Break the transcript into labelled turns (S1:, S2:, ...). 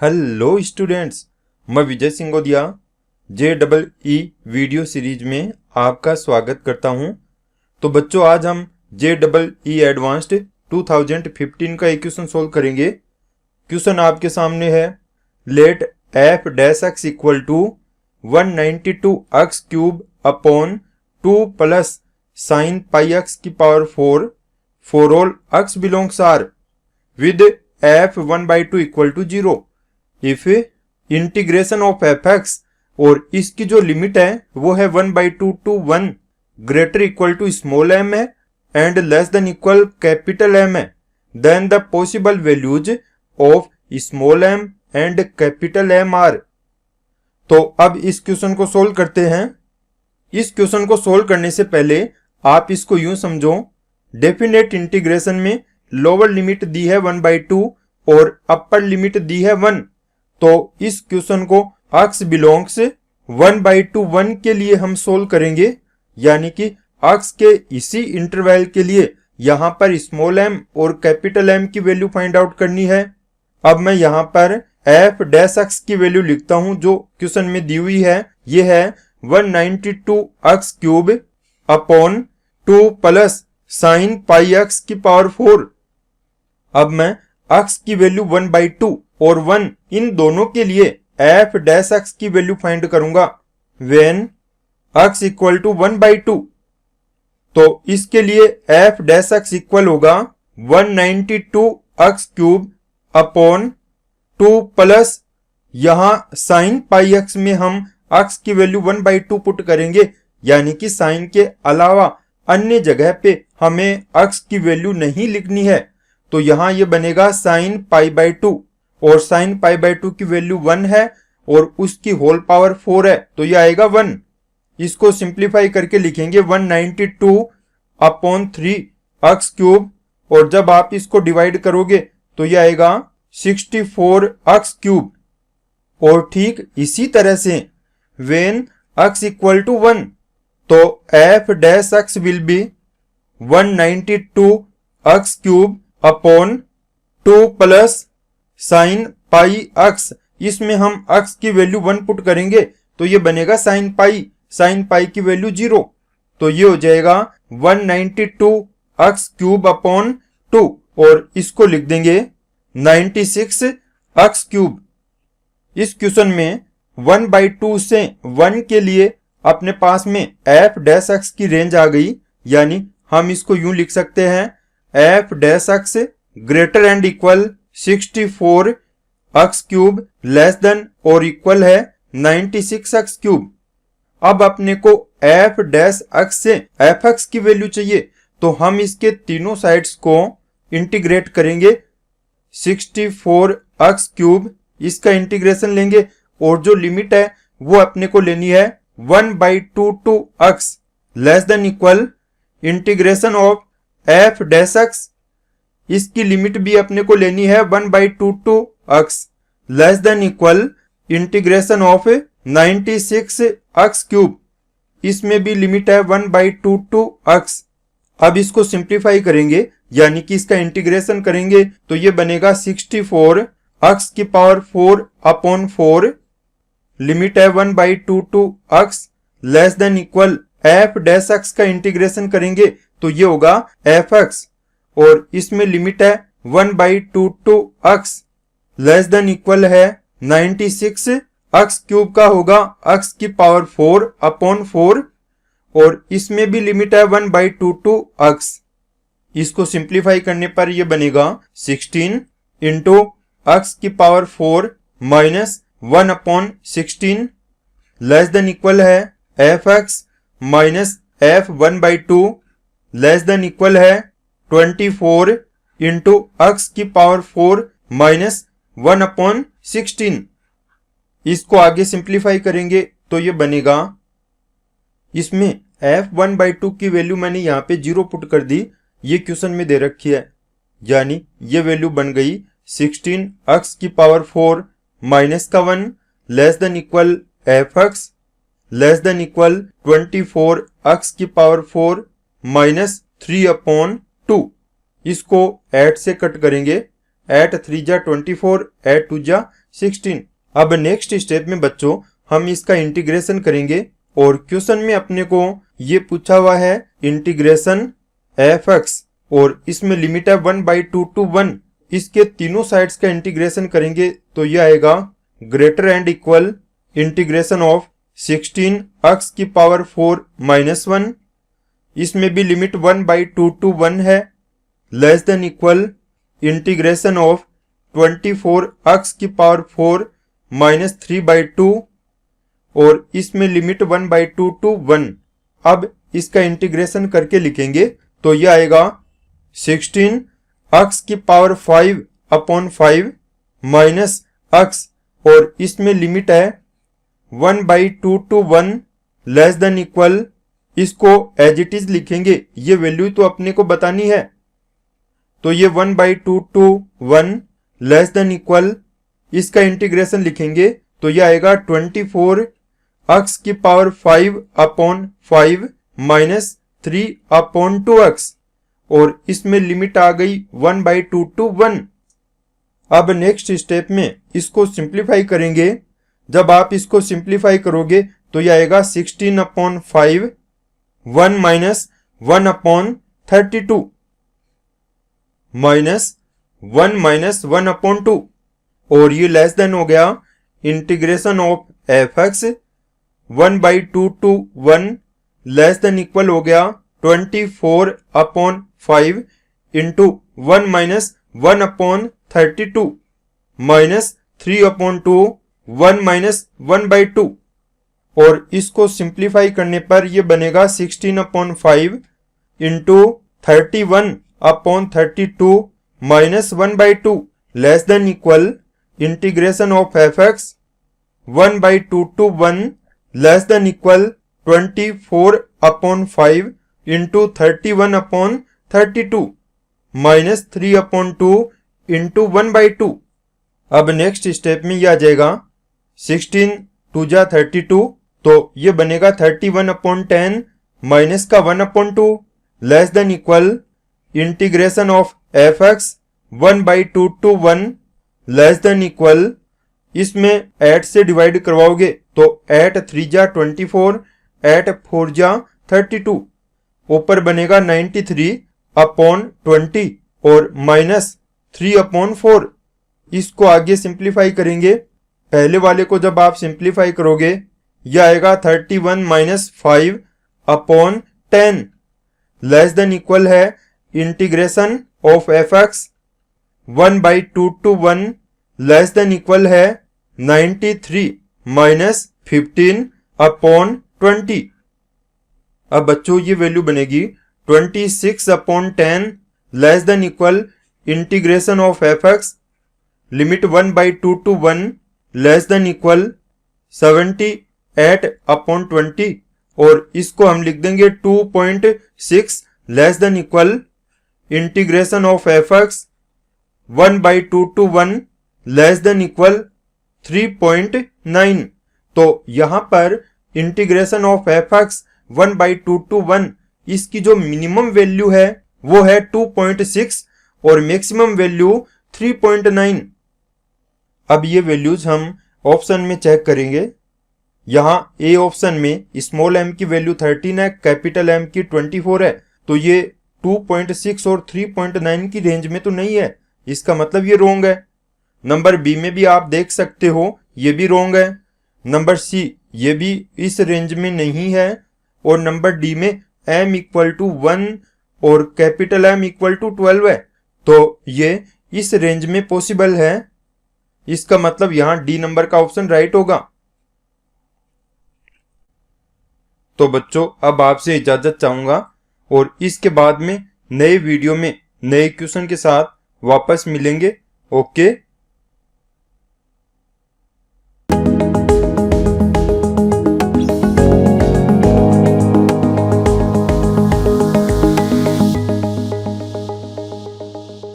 S1: Hello students, मैं विजय Singodiya JEE video series में आपका स्वागत करता हूं। तो बच्चों, आज हम JEE एडवांस्ड 2015 का एक क्वेश्चन सोल्व करेंगे। क्वेश्चन आपके सामने है, let f dash x equal to 192 x cube upon 2 plus sine pi x की power 4 for all x belongs R with f 1/2 equal to 0 if integration of fx, और इसकी जो लिमिट है वो है 1/2 to 1 greater equal to small m है and less than equal capital M है, then the possible values of small m and capital M are. तो अब इस क्वेश्चन को सोल्व करते हैं। इस क्वेश्चन को सोल्व करने से पहले आप इसको यूं समझो, डेफिनेट इंटीग्रेशन में लोअर लिमिट दी है 1/2 और अपर लिमिट दी है 1। तो इस क्वेश्चन को x बिलोंग्स 1/2 1 के लिए हम सोल्व करेंगे, यानी कि x के इसी इंटरवल के लिए यहां पर स्मॉल m और कैपिटल M की वैल्यू फाइंड आउट करनी है। अब मैं यहां पर f डैश x की वैल्यू लिखता हूं जो क्वेश्चन में दी हुई है। ये है 192 x cube upon 2 plus sine pi x की पावर 4। अब मैं x की वैल्यू 1/2 और 1 इन दोनों के लिए f डैश x की वैल्यू फाइंड करूंगा व्हेन x इक्वल टू 1/2। तो इसके लिए f डैश x इक्वल होगा 192 x क्यूब अपॉन 2 प्लस यहां साइन पाई x में हम x की वैल्यू 1/2 पुट करेंगे, यानी कि साइन के अलावा अन्य जगह पे हमें x की वैल्यू नहीं लिखनी है। तो यहां ये बनेगा साइन पाई/2 और साइन पाई/2 की वैल्यू 1 है और उसकी होल पावर 4 है, तो ये आएगा 1। इसको सिंप्लीफाई करके लिखेंगे 192 अपॉन 3 x क्यूब, और जब आप इसको डिवाइड करोगे तो ये आएगा 64 x क्यूब। और ठीक इसी तरह से व्हेन x इक्वल टू 1, तो f dash x will be 192 x cube upon 2 plus sine pi x। इसमें हम x की वैल्यू 1 पुट करेंगे तो ये बनेगा साइन पाई की वैल्यू 0। तो ये हो जाएगा 192 x क्यूब अपॉन 2, और इसको लिख देंगे 96 x क्यूब। इस क्वेश्चन में 1/2 से 1 के लिए अपने पास में f डैश x की रेंज आ गई, यानी हम इसको यूं लिख सकते हैं f dash x greater and equal 64 x cube less than और इक्वल है 96 x क्यूब। अब अपने को f डैश x से fx की वैल्यू चाहिए, तो हम इसके तीनों साइड्स को इंटीग्रेट करेंगे। 64 x क्यूब इसका इंटीग्रेशन लेंगे और जो लिमिट है वो अपने को लेनी है 1/2 to x less than equal integration of f dash x। इसकी लिमिट भी अपने को लेनी है 1/2 to x less than equal integration of 96 x cube. इसमें भी लिमिट है 1/2 टू x। अब इसको सिंप्लीफाई करेंगे, यानी कि इसका इंटीग्रेशन करेंगे तो ये बनेगा 64 x की पावर 4 अपॉन 4। लिमिट है 1/2 to x less than equal f dash x का इंटीग्रेशन करेंगे तो ये होगा fx, और इसमें लिमिट है 1/2 to x less than equal है 96 x क्यूब का होगा x की पावर 4 अपॉन 4, और इसमें भी लिमिट है 1/2 टू x। इसको सिंप्लीफाई करने पर यह बनेगा 16 इंटू x की power 4 minus 1 upon 16 less than equal है fx minus f 1/2 less than equal है 24 इंटू x की पावर 4 माइनस 1 अपॉन 16। इसको आगे सिंप्लीफाई करेंगे तो ये बनेगा, इसमें f 1/2 की वैल्यू मैंने यहाँ पे 0 पुट कर दी, ये क्वेश्चन में दे रखी है, यानी ये वैल्यू बन गई 16 x की पावर 4 माइनस का 1 less than equal fx less than equal 24 x की पावर 4 माइनस 3 अपॉन 2। इसको 8 से कट करेंगे, 8 3 जा 24, 8 2 जा 16। अब नेक्स्ट स्टेप में बच्चों हम इसका इंटीग्रेशन करेंगे और क्वेश्चन में अपने को ये पूछा हुआ है इंटीग्रेशन f(x) और इसमें लिमिट है 1/2 to 1। इसके तीनों साइड्स का इंटीग्रेशन करेंगे तो यह आएगा greater and equal integration of 16x की पावर 4 - 1। इसमें भी लिमिट 1/2 to 1 है, less than equal integration of 24x की पावर 4 - 3/2 और इसमें लिमिट 1/2 to 1। अब इसका इंटीग्रेशन करके लिखेंगे तो यह आएगा 16x की पावर 5/5 माइनस x और इसमें लिमिट है 1/2 to 1 लेस देन इक्वल, इसको एज इट इज लिखेंगे, ये वैल्यू तो अपने को बतानी है तो ये 1/2 to 1 लेस देन इक्वल, इसका इंटीग्रेशन लिखेंगे तो यह आएगा 24x की पावर 5/5 माइनस 3/2x और इसमें लिमिट आ गई 1/2 to 1। अब नेक्स्ट स्टेप में इसको सिंप्लीफाई करेंगे। जब आप इसको सिंप्लीफाई करोगे तो यह आएगा 16/5 1 माइनस 1/32 माइनस 1 माइनस 1/2 और ये लेस देन हो गया integration of f(x) 1/2 to 1 less than equal हो गया 24/5 इंटू 1 माइनस 1/32 माइनस 3/2 1 माइनस 1/2 और इसको सिंप्लीफाई करने पर यह बनेगा 16/5 into 31/32 minus 1/2 less than equal integration of f(x) 1/2 to 1 less than equal 24/5 into 31/32 minus 3/2 into 1/2। अब नेक्स्ट स्टेप में यह आ जाएगा 16 2 जा 32 तो ये बनेगा 31/10 माइनस का 1/2 less than equal integration of f(x) 1/2 to 1 less than equal, इसमें 8 से डिवाइड करवाओगे तो 8 3 जा 24 8 4 जा 32 ऊपर बनेगा 93/20 और माइनस 3/4। इसको आगे सिंप्लीफाई करेंगे। पहले वाले को जब आप सिंप्लीफाई करोगे यह आएगा 31 माइनस 5/10 लेस देन इक्वल है integration of f(x) 1/2 to 1 less than equal है 93 माइनस 15/20। अब बच्चों ये वैल्यू बनेगी 26/10 less than equal integration of f(x) limit 1/2 to 1 less than equal 78/20 और इसको हम लिख देंगे 2.6 less than equal integration of f(x) 1/2 to 1 less than equal 3.9। तो यहां पर इंटीग्रेशन ऑफ f(x) 1/2 to 1 इसकी जो मिनिमम वैल्यू है वो है 2.6 और मैक्सिमम वैल्यू 3.9। अब ये वैल्यूज हम ऑप्शन में चेक करेंगे। यहाँ ए ऑप्शन में स्मॉल m की वैल्यू 13 है, कैपिटल M की 24 है, तो ये 2.6 और 3.9 की रेंज में तो नहीं है, इसका मतलब ये रोंग है। नंबर बी में भी आप देख सकते हो ये भी रोंग है। नंबर सी ये भी इस रेंज में नहीं है और नंबर डी में m = 1 और कैपिटल M = 12 है, तो ये इस रेंज में पॉसिबल है। इसका मतलब यहाँ डी नंबर का ऑप्शन राइट होगा। तो बच्चों अब आपसे इजाजत चाहूंगा और इसके बाद में नए वीडियो में नए क्वेश्चन के साथ वापस मिलेंगे। ओके।